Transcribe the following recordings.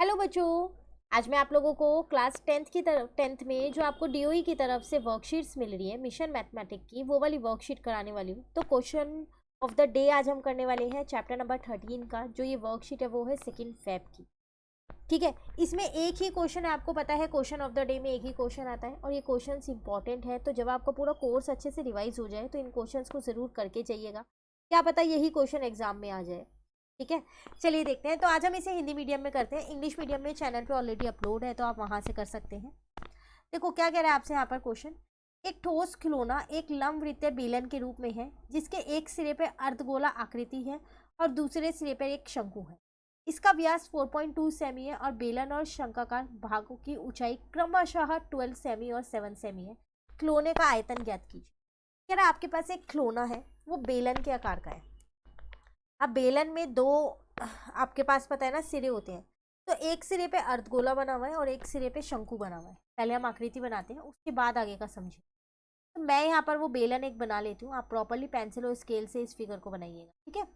Hello बच्चों, आज मैं आप लोगों को क्लास 10th में जो आपको डीओई की तरफ से वर्कशीट्स मिल रही है मिशन मैथमेटिक की, वो वाली वर्कशीट कराने वाली हूँ। तो क्वेश्चन ऑफ द डे आज हम करने वाले हैं चैप्टर नंबर 13 का। जो ये वर्कशीट है वो है 2 फेब की। ठीक है, इसमें एक ही क्वेश्चन है, आपको पता है क्वेश्चन ऑफ द डे में एक ही क्वेश्चन आता है और ये क्वेश्चन इंपॉर्टेंट है। तो जब आपका पूरा कोर्स अच्छे से रिवाइज हो जाए तो इन क्वेश्चन को ज़रूर करके जाइएगा, क्या पता यही क्वेश्चन एग्जाम में आ जाए। ठीक है, चलिए देखते हैं। तो आज हम इसे हिंदी मीडियम में करते हैं। इंग्लिश मीडियम में चैनल पे ऑलरेडी अपलोड है, तो आप वहां से कर सकते हैं। देखो क्या कह रहा है आपसे यहाँ पर क्वेश्चन। एक ठोस खिलौना एक लंबवृत्तीय बेलन के रूप में है, जिसके एक सिरे पे अर्धगोला आकृति है और दूसरे सिरे पर एक शंकु है। इसका व्यास 4.2 सेमी है और बेलन और शंकाकार भागों की ऊंचाई क्रमशः 12 सेमी और 7 सेमी है। खिलौने का आयतन ज्ञात कीजिए। कह रहा है आपके पास एक खिलौना है, वो बेलन के आकार का है। अब बेलन में दो आपके पास पता है ना सिरे होते हैं, तो एक सिरे पे अर्धगोला बना हुआ है और एक सिरे पे शंकु बना हुआ है। पहले हम आकृति बनाते हैं, उसके बाद आगे का समझिए। तो मैं यहाँ पर वो बेलन एक बना लेती हूँ, आप प्रॉपरली पेंसिल और स्केल से इस फिगर को बनाइएगा। ठीक है,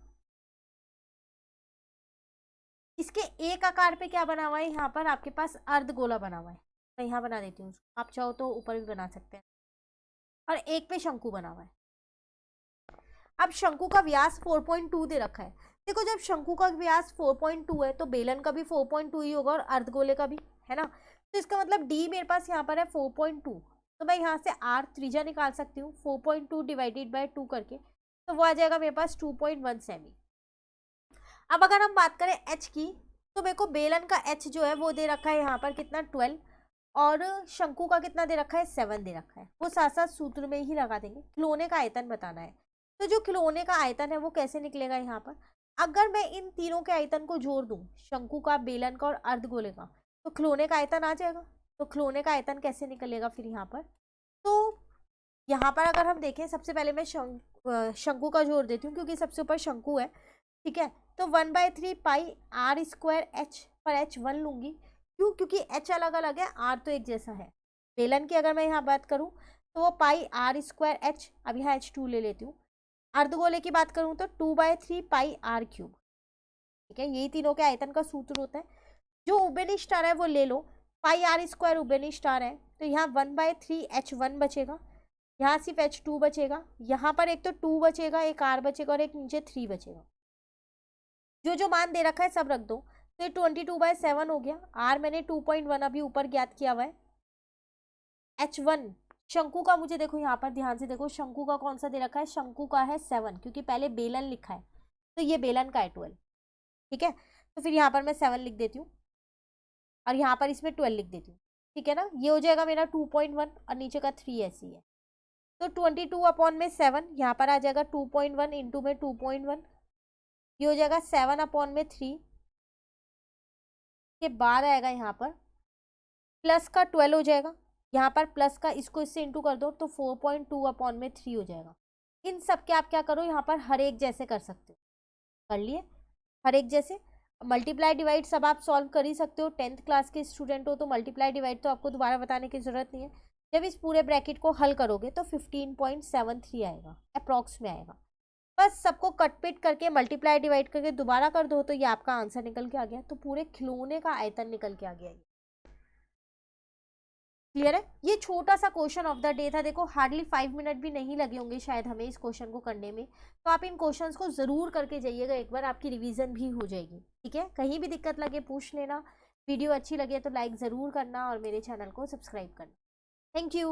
इसके एक आकार पे क्या बना हुआ है, यहाँ पर आपके पास अर्धगोला बना हुआ है। मैं यहाँ बना देती हूँ, आप चाहो तो ऊपर भी बना सकते हैं। और एक पे शंकु बना हुआ है। अब शंकु का व्यास 4.2 दे रखा है। देखो जब शंकु का व्यास 4.2 है तो बेलन का भी 4.2 ही होगा और अर्धगोले का भी, है ना। तो इसका मतलब डी मेरे पास यहाँ पर है 4.2, तो मैं यहाँ से आर त्रिज्या निकाल सकती हूँ 4.2 डिवाइडेड बाय 2 करके, तो वो आ जाएगा मेरे पास 2.1 सेमी। अब अगर हम बात करें एच की, तो मेरे को बेलन का एच जो है वो दे रखा है यहाँ पर कितना 12, और शंकु का कितना दे रखा है 7 दे रखा है। वो साथ साथ सूत्र में ही लगा देंगे। खिलौने का आयतन बताना है, तो जो खिलौने का आयतन है वो कैसे निकलेगा यहाँ पर। अगर मैं इन तीनों के आयतन को जोड़ दूं, शंकु का, बेलन का और अर्धगोले का, तो खिलौने का आयतन आ जाएगा। तो खिलौने का आयतन कैसे निकलेगा फिर यहाँ पर। तो यहाँ पर अगर हम देखें, सबसे पहले मैं शंकु का जोड़ देती हूँ क्योंकि सबसे ऊपर शंकु है। ठीक है, तो 1/3 पाई आर स्क्वायर एच, पर एच 1 लूंगी। क्यों? क्योंकि एच अलग अलग है, आर तो एक जैसा है। बेलन की अगर मैं यहाँ बात करूँ तो वो पाई आर स्क्वायर एच, अब यहाँ H2 ले लेती हूँ। अर्धगोले की बात करूँ तो 2/3 पाई आर क्यूब। ठीक है, यही तीनों के आयतन का सूत्र होता है। जो उबेनिष्ठ आ रहा है वो ले लो, पाई आर स्क्वायर उबेनिष्ठ आ रहा है, तो यहाँ 1/3 H1 बचेगा, यहाँ सिर्फ H2 बचेगा। यहाँ पर एक तो 2 बचेगा, एक आर बचेगा और एक नीचे 3 बचेगा। जो जो मान दे रखा है सब रख दो, तो ये 22/7 हो गया। आर मैंने 2.1 अभी ऊपर ज्ञात किया हुआ है। H1 शंकु का, मुझे देखो यहाँ पर ध्यान से देखो, शंकु का कौन सा दे रखा है, शंकु का है 7, क्योंकि पहले बेलन लिखा है, तो ये बेलन का है 12। ठीक है, तो फिर यहाँ पर मैं 7 लिख देती हूँ और यहाँ पर इसमें 12 लिख देती हूँ। ठीक है ना, ये हो जाएगा मेरा 2.1 और नीचे का 3 ऐसे ही है। तो 22/7 यहाँ पर आ जाएगा 2.1 इंटू में 2.1, ये हो जाएगा 7/3 के बाद आएगा यहाँ पर प्लस का 12 हो जाएगा। यहाँ पर प्लस का इसको इससे इंटू कर दो तो 4.2/3 हो जाएगा। इन सब के आप क्या करो, यहाँ पर हर एक जैसे कर सकते हो। कर लिए हर एक जैसे। मल्टीप्लाई डिवाइड सब आप सॉल्व कर ही सकते हो, 10th क्लास के स्टूडेंट हो तो मल्टीप्लाई डिवाइड तो आपको दोबारा बताने की जरूरत नहीं है। जब इस पूरे ब्रैकेट को हल करोगे तो 15.73 आएगा, अप्रॉक्स में आएगा। बस सबको कटपिट करके मल्टीप्लाई डिवाइड करके दोबारा कर दो तो ये आपका आंसर निकल के आ गया। तो पूरे खिलौने का आयतन निकल के आ गया। क्लियर है, ये छोटा सा क्वेश्चन ऑफ द डे था। देखो हार्डली 5 मिनट भी नहीं लगे होंगे शायद हमें इस क्वेश्चन को करने में। तो आप इन क्वेश्चंस को जरूर करके जाइएगा, एक बार आपकी रिवीजन भी हो जाएगी। ठीक है, कहीं भी दिक्कत लगे पूछ लेना। वीडियो अच्छी लगे तो लाइक ज़रूर करना और मेरे चैनल को सब्सक्राइब करना। Thank you.